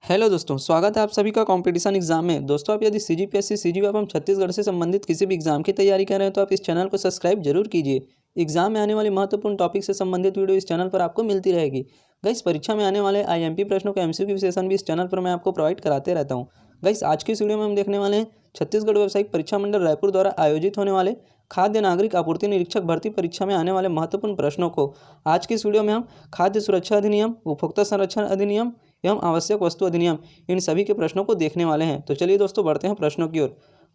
Hello दोस्तों, स्वागत है आप सभी का कंपटीशन एग्जाम में। दोस्तों, आप यदि सीजीपीएससी, सीजीएल एवं छत्तीसगढ़ से संबंधित किसी भी एग्जाम की तैयारी कर रहे हैं तो आप इस चैनल को सब्सक्राइब जरूर कीजिए। एग्जाम में आने वाली महत्वपूर्ण टॉपिक से संबंधित वीडियो इस चैनल पर आपको मिलती रहेगी। गाइस, परीक्षा में आने वाले आईएमपी प्रश्नों का एमसीक्यू सेशन भी इस चैनल पर मैं आपको प्रोवाइड कराते रहता हूँ। गाइस, आज की इस वीडियो में हम देखने वाले हैं छत्तीसगढ़ व्यावसायिक परीक्षा मंडल रायपुर द्वारा आयोजित होने वाले खाद्य नागरिक आपूर्ति निरीक्षक भर्ती परीक्षा में आने वाले महत्वपूर्ण प्रश्नों को। आज की इस वीडियो में हम खाद्य सुरक्षा अधिनियम, उपभोक्ता संरक्षण अधिनियम एवं आवश्यक वस्तु अधिनियम, इन सभी के प्रश्नों को देखने वाले हैं। तो चलिए दोस्तों, बढ़ते हैं प्रश्नों की ओर।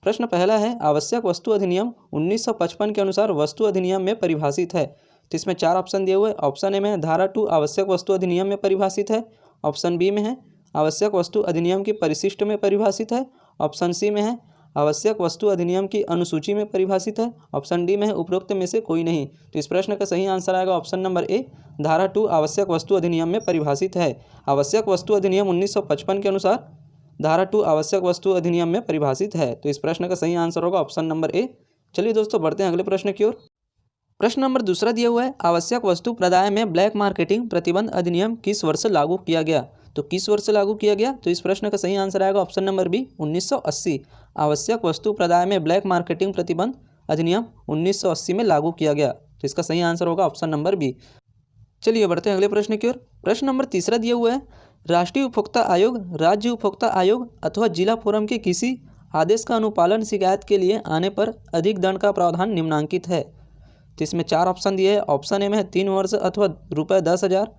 प्रश्न पहला है, आवश्यक वस्तु अधिनियम 1955 के अनुसार वस्तु अधिनियम में परिभाषित है। तो इसमें 4 ऑप्शन दिए हुए। ऑप्शन ए में है धारा 2 आवश्यक वस्तु अधिनियम में परिभाषित है। ऑप्शन बी में है आवश्यक वस्तु अधिनियम की परिशिष्ट में परिभाषित है। ऑप्शन सी में है आवश्यक वस्तु अधिनियम की अनुसूची में परिभाषित है। ऑप्शन डी में है उपरोक्त में से कोई नहीं। तो इस प्रश्न का सही आंसर आएगा ऑप्शन नंबर ए, धारा 2 आवश्यक वस्तु अधिनियम में परिभाषित है। आवश्यक वस्तु अधिनियम 1955 के अनुसार धारा 2 आवश्यक वस्तु अधिनियम में परिभाषित है। तो इस प्रश्न का सही आंसर होगा ऑप्शन नंबर ए। चलिए दोस्तों, बढ़ते हैं अगले प्रश्न की ओर। प्रश्न नंबर दूसरा दिया हुआ है, आवश्यक वस्तु प्रदाय में ब्लैक मार्केटिंग प्रतिबंध अधिनियम किस वर्ष लागू किया गया। तो किस वर्ष लागू किया गया? तो इस प्रश्न का सही आंसर आएगा ऑप्शन नंबर बी, 1980। आवश्यक वस्तु प्रदाय में ब्लैक मार्केटिंग प्रतिबंध अधिनियम 1980 में लागू किया गया। तो इसका सही आंसर होगा ऑप्शन नंबर बी। चलिए बढ़ते हैं अगले प्रश्न की ओर। प्रश्न नंबर तीसरा दिया हुआ है, राष्ट्रीय उपभोक्ता आयोग, राज्य उपभोक्ता आयोग अथवा जिला फोरम के किसी आदेश का अनुपालन शिकायत के लिए आने पर अधिक दंड का प्रावधान निम्नांकित है। तो इसमें 4 ऑप्शन दिए हैं। ऑप्शन ए में है 3 वर्ष अथवा ₹10,000।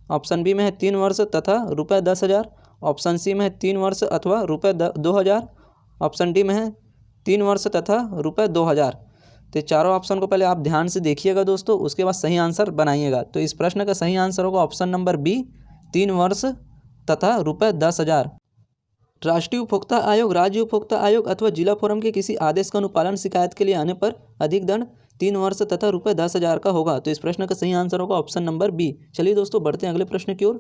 ऑप्शन बी में है 3 वर्ष तथा ₹10,000। ऑप्शन सी में है 3 वर्ष अथवा ₹2,000। ऑप्शन डी में है 3 वर्ष तथा ₹2,000। तो चारों ऑप्शन को पहले आप ध्यान से देखिएगा दोस्तों, उसके बाद सही आंसर बनाइएगा। तो इस प्रश्न का सही आंसर होगा ऑप्शन नंबर बी, 3 वर्ष तथा ₹10,000। राष्ट्रीय उपभोक्ता आयोग, राज्य उपभोक्ता आयोग अथवा जिला फोरम के किसी आदेश का अनुपालन शिकायत के लिए आने पर अधिक दंड 3 वर्ष तथा ₹10,000 का होगा। तो इस प्रश्न का सही आंसर होगा ऑप्शन नंबर बी। चलिए दोस्तों, बढ़ते हैं अगले प्रश्न की ओर।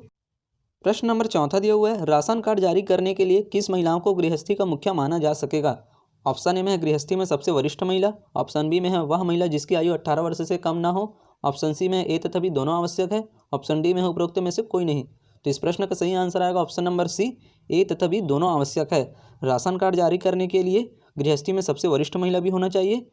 प्रश्न नंबर चौथा दिया हुआ है, राशन कार्ड जारी करने के लिए किस महिलाओं को गृहस्थी का मुखिया माना जा सकेगा। ऑप्शन ए में है गृहस्थी में सबसे वरिष्ठ महिला। ऑप्शन बी में है वह महिला जिसकी आयु 18 वर्ष से कम ना हो। ऑप्शन सी में ए तथा बी दोनों आवश्यक है। ऑप्शन डी में है उपरोक्त में से कोई नहीं। तो इस प्रश्न का सही आंसर आएगा ऑप्शन नंबर सी, ए तथा बी दोनों आवश्यक है। राशन कार्ड जारी करने के लिए गृहस्थी में सबसे वरिष्ठ महिला भी होना चाहिए।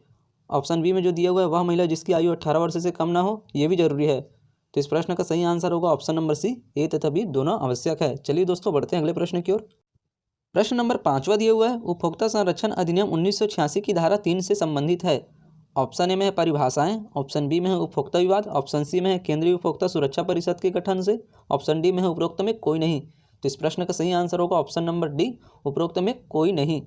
ऑप्शन बी में जो दिया हुआ है वह महिला जिसकी आयु 18 वर्ष से कम ना हो, ये भी जरूरी है। तो इस प्रश्न का सही आंसर होगा ऑप्शन नंबर सी, ए तथा बी दोनों आवश्यक है। चलिए दोस्तों, बढ़ते हैं अगले प्रश्न की ओर। प्रश्न नंबर 5वां दिया हुआ है, उपभोक्ता संरक्षण अधिनियम 1986 की धारा 3 से संबंधित है। ऑप्शन ए में है परिभाषाएं। ऑप्शन बी में है उपभोक्ता विवाद। ऑप्शन सी में है केंद्रीय उपभोक्ता सुरक्षा परिषद के गठन से। ऑप्शन डी में है उपरोक्त में कोई नहीं। तो इस प्रश्न का सही आंसर होगा ऑप्शन नंबर डी, उपरोक्त में कोई नहीं।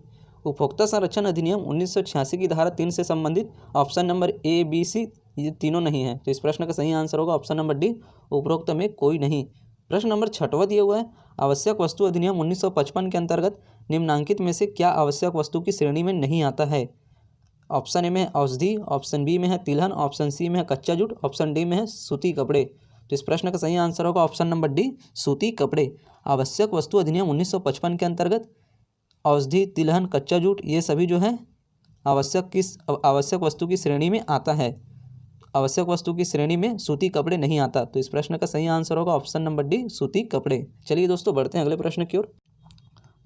उपभोक्ता संरक्षण अधिनियम 1986 की धारा 3 से संबंधित ऑप्शन नंबर ए, बी, सी ये तीनों नहीं है। तो इस प्रश्न का सही आंसर होगा ऑप्शन नंबर डी, उपरोक्त में कोई नहीं। प्रश्न नंबर 6वां दिया हुआ है, आवश्यक वस्तु अधिनियम 1955 के अंतर्गत निम्नांकित में से क्या आवश्यक वस्तु की श्रेणी में नहीं आता है। ऑप्शन ए में है औषधि। ऑप्शन बी में है तिलहन। ऑप्शन सी में है कच्चा जूट। ऑप्शन डी में है सूती कपड़े। तो इस प्रश्न का सही आंसर होगा ऑप्शन नंबर डी, सूती कपड़े। आवश्यक वस्तु अधिनियम 1955 के अंतर्गत औषधि, तिलहन, कच्चा जूट ये सभी जो है आवश्यक वस्तु की श्रेणी में आता है। आवश्यक वस्तु की श्रेणी में सूती कपड़े नहीं आता। तो इस प्रश्न का सही आंसर होगा ऑप्शन नंबर डी, सूती कपड़े। चलिए दोस्तों, बढ़ते हैं अगले प्रश्न की ओर।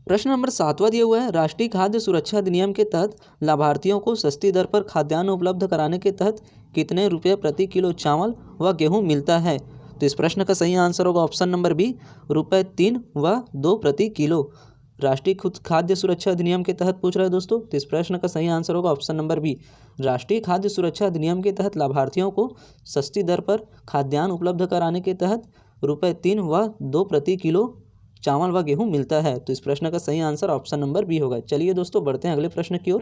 प्रश्न नंबर 7वां दिया हुआ है, राष्ट्रीय खाद्य सुरक्षा अधिनियम के तहत लाभार्थियों को सस्ती दर पर खाद्यान्न उपलब्ध कराने के तहत कितने रुपये प्रति किलो चावल व गेहूं मिलता है। तो इस प्रश्न का सही आंसर होगा ऑप्शन नंबर बी, ₹3 व 2 प्रति किलो। राष्ट्रीय खाद्य सुरक्षा अधिनियम के तहत पूछ रहे हैं दोस्तों। तो इस प्रश्न का सही आंसर होगा ऑप्शन नंबर बी, राष्ट्रीय खाद्य सुरक्षा अधिनियम के तहत लाभार्थियों को सस्ती दर पर खाद्यान्न उपलब्ध कराने के तहत ₹3 व 2 प्रति किलो चावल व गेहूं मिलता है। तो इस प्रश्न का सही आंसर ऑप्शन नंबर बी होगा। चलिए दोस्तों, बढ़ते हैं अगले प्रश्न की ओर।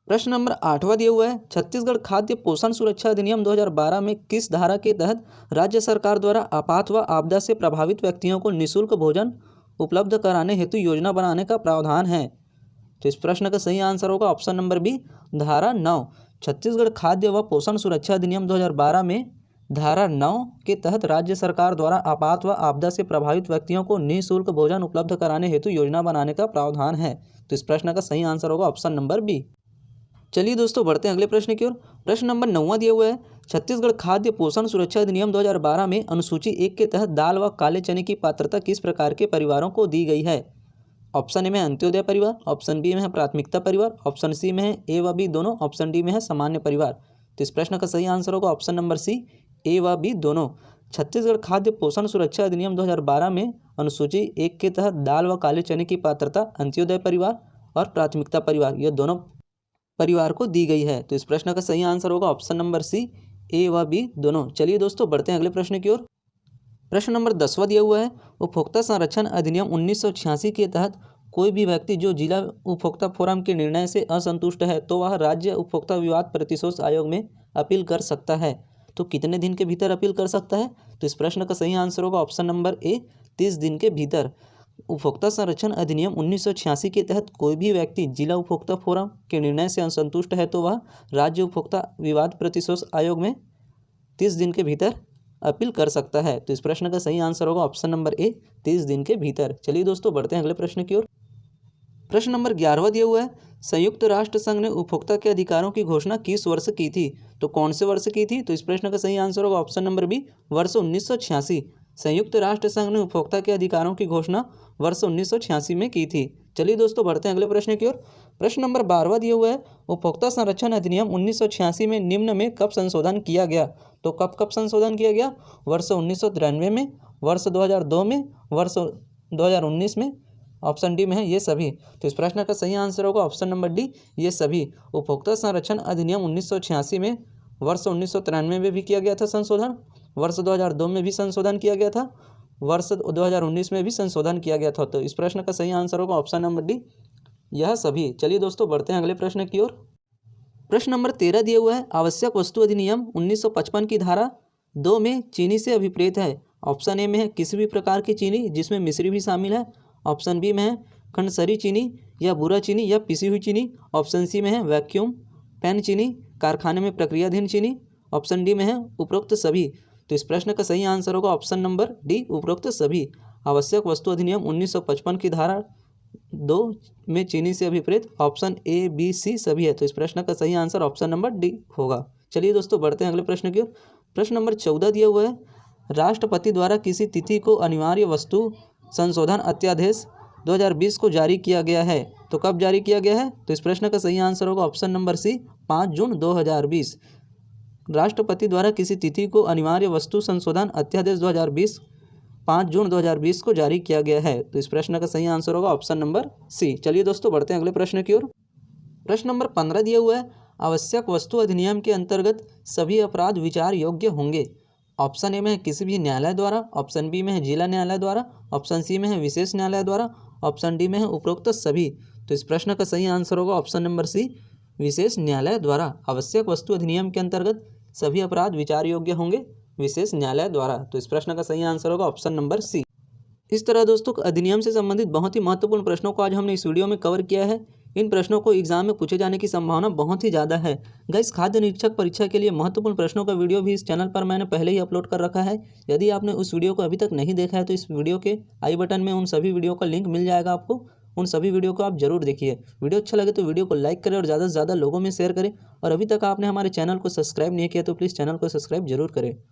प्रश्न नंबर 8वां दिया हुआ है, छत्तीसगढ़ खाद्य पोषण सुरक्षा अधिनियम 2012 में किस धारा के तहत राज्य सरकार द्वारा आपात व आपदा से प्रभावित व्यक्तियों को निःशुल्क भोजन उपलब्ध कराने हेतु योजना बनाने का प्रावधान है। तो इस प्रश्न का सही आंसर होगा ऑप्शन नंबर बी, धारा 9। छत्तीसगढ़ खाद्य व पोषण सुरक्षा अधिनियम 2012 में धारा 9 के तहत राज्य सरकार द्वारा आपात व आपदा से प्रभावित व्यक्तियों को निःशुल्क भोजन उपलब्ध कराने हेतु योजना बनाने का प्रावधान है। तो इस प्रश्न का सही आंसर होगा ऑप्शन नंबर बी। चलिए दोस्तों बढ़ते हैं अगले प्रश्न की ओर। प्रश्न नंबर 9वां दिया हुआ है, छत्तीसगढ़ खाद्य पोषण सुरक्षा अधिनियम 2012 में अनुसूची 1 के तहत दाल व काले चने की पात्रता किस प्रकार के परिवारों को दी गई है। ऑप्शन ए में है अंत्योदय परिवार, ऑप्शन बी में है प्राथमिकता परिवार, ऑप्शन सी में है ए व बी दोनों, ऑप्शन डी में है सामान्य परिवार। तो इस प्रश्न का सही आंसर होगा ऑप्शन नंबर सी, ए व बी दोनों। छत्तीसगढ़ खाद्य पोषण सुरक्षा अधिनियम 2012 में अनुसूची 1 के तहत दाल व काले चने की पात्रता अंत्योदय परिवार और प्राथमिकता परिवार ये दोनों परिवार को दी गई है। तो इस प्रश्न का सही आंसर होगा ऑप्शन नंबर सी, ए व बी दोनों। चलिए दोस्तों बढ़ते हैं अगले प्रश्न की ओर। प्रश्न नंबर 10वां दिया हुआ है, उपभोक्ता संरक्षण अधिनियम 1986 के तहत कोई भी व्यक्ति जो जिला उपभोक्ता फोरम के निर्णय से असंतुष्ट है तो वह राज्य उपभोक्ता विवाद प्रतिशोध आयोग में अपील कर सकता है। तो कितने दिन के भीतर अपील कर सकता है। तो इस प्रश्न का सही आंसर होगा ऑप्शन नंबर ए, 30 दिन के भीतर। उपभोक्ता संरक्षण अधिनियम 1986 के तहत कोई भी व्यक्ति जिला उपभोक्ता फोरम के निर्णय से असंतुष्ट है तो वह राज्य उपभोक्ता विवाद प्रतिशोध आयोग में 30 दिन के भीतर अपील कर सकता है। तो इस प्रश्न का सही आंसर होगा ऑप्शन नंबर ए, 30 दिन के भीतर। चलिए दोस्तों बढ़ते हैं अगले प्रश्न की ओर। प्रश्न नंबर 11वां दिया हुआ है, संयुक्त राष्ट्र संघ ने उपभोक्ता के अधिकारों की घोषणा किस वर्ष की थी। तो कौन से वर्ष की थी। तो इस प्रश्न का सही आंसर होगा ऑप्शन नंबर बी, वर्ष 1986। संयुक्त राष्ट्र संघ ने उपभोक्ता के अधिकारों की घोषणा वर्ष 1986 में की थी। चलिए दोस्तों बढ़ते हैं अगले प्रश्न की ओर। प्रश्न नंबर 12वां दिया हुआ है, उपभोक्ता संरक्षण अधिनियम 1986 में निम्न में कब संशोधन किया गया। तो कब कब संशोधन किया गया। वर्ष 1993 में, वर्ष 2002 में, वर्ष 2019 में, ऑप्शन डी में है ये सभी। तो इस प्रश्न का सही आंसर होगा ऑप्शन नंबर डी, ये सभी। उपभोक्ता संरक्षण अधिनियम 1986 में वर्ष 1993 में भी किया गया था संशोधन, वर्ष 2002 में भी संशोधन किया गया था, वर्ष 2019 में भी संशोधन किया गया था। तो इस प्रश्न का सही आंसर होगा ऑप्शन नंबर डी, यह सभी। चलिए दोस्तों बढ़ते हैं अगले प्रश्न की ओर। प्रश्न नंबर 13 दिया हुआ है, आवश्यक वस्तु अधिनियम 1955 की धारा 2 में चीनी से अभिप्रेत है। ऑप्शन ए में है किसी भी प्रकार की चीनी जिसमें मिश्री भी शामिल है, ऑप्शन बी में है खंडसरी चीनी या बुरा चीनी या पिसी हुई चीनी, ऑप्शन सी में है वैक्यूम पैन चीनी, कारखाने में प्रक्रियाधीन चीनी, ऑप्शन डी में है उपरोक्त सभी। तो इस प्रश्न का सही आंसर होगा ऑप्शन नंबर डी, उपरोक्त सभी। आवश्यक वस्तु अधिनियम 1955 की धारा 2 में चीनी से अभिप्रेत ऑप्शन ए बी सी सभी है। तो इस प्रश्न का सही आंसर ऑप्शन नंबर डी होगा। चलिए दोस्तों बढ़ते हैं अगले प्रश्न की ओर। प्रश्न नंबर 14 दिया हुआ है, राष्ट्रपति द्वारा किसी तिथि को अनिवार्य वस्तु संशोधन अध्यादेश 2020 को जारी किया गया है। तो कब जारी किया गया है। तो इस प्रश्न का सही आंसर होगा ऑप्शन नंबर सी, 5 जून 2020। राष्ट्रपति द्वारा किसी तिथि को अनिवार्य वस्तु संशोधन अध्यादेश 2020 5 जून 2020 को जारी किया गया है। तो इस प्रश्न का सही आंसर होगा ऑप्शन नंबर सी। चलिए दोस्तों बढ़ते हैं अगले प्रश्न की ओर। प्रश्न नंबर 15 दिया हुआ है, आवश्यक वस्तु अधिनियम के अंतर्गत सभी अपराध विचार योग्य होंगे। ऑप्शन ए में है किसी भी न्यायालय द्वारा, ऑप्शन बी में है जिला न्यायालय द्वारा, ऑप्शन सी में है विशेष न्यायालय द्वारा, ऑप्शन डी में है उपरोक्त सभी। तो इस प्रश्न का सही आंसर होगा ऑप्शन नंबर सी, विशेष न्यायालय द्वारा। आवश्यक वस्तु अधिनियम के अंतर्गत सभी अपराध विचार योग्य होंगे विशेष न्यायालय द्वारा। तो इस प्रश्न का सही आंसर होगा ऑप्शन नंबर सी। इस तरह दोस्तों अधिनियम से संबंधित बहुत ही महत्वपूर्ण प्रश्नों को आज हमने इस वीडियो में कवर किया है। इन प्रश्नों को एग्जाम में पूछे जाने की संभावना बहुत ही ज़्यादा है। गाइस, खाद्य निरीक्षक परीक्षा के लिए महत्वपूर्ण प्रश्नों का वीडियो भी इस चैनल पर मैंने पहले ही अपलोड कर रखा है। यदि आपने उस वीडियो को अभी तक नहीं देखा है तो इस वीडियो के आई बटन में उन सभी वीडियो का लिंक मिल जाएगा आपको। उन सभी वीडियो को आप जरूर देखिए। वीडियो अच्छा लगे तो वीडियो को लाइक करें और ज़्यादा से ज़्यादा लोगों में शेयर करें। और अभी तक आपने हमारे चैनल को सब्सक्राइब नहीं किया तो प्लीज़ चैनल को सब्सक्राइब जरूर करें।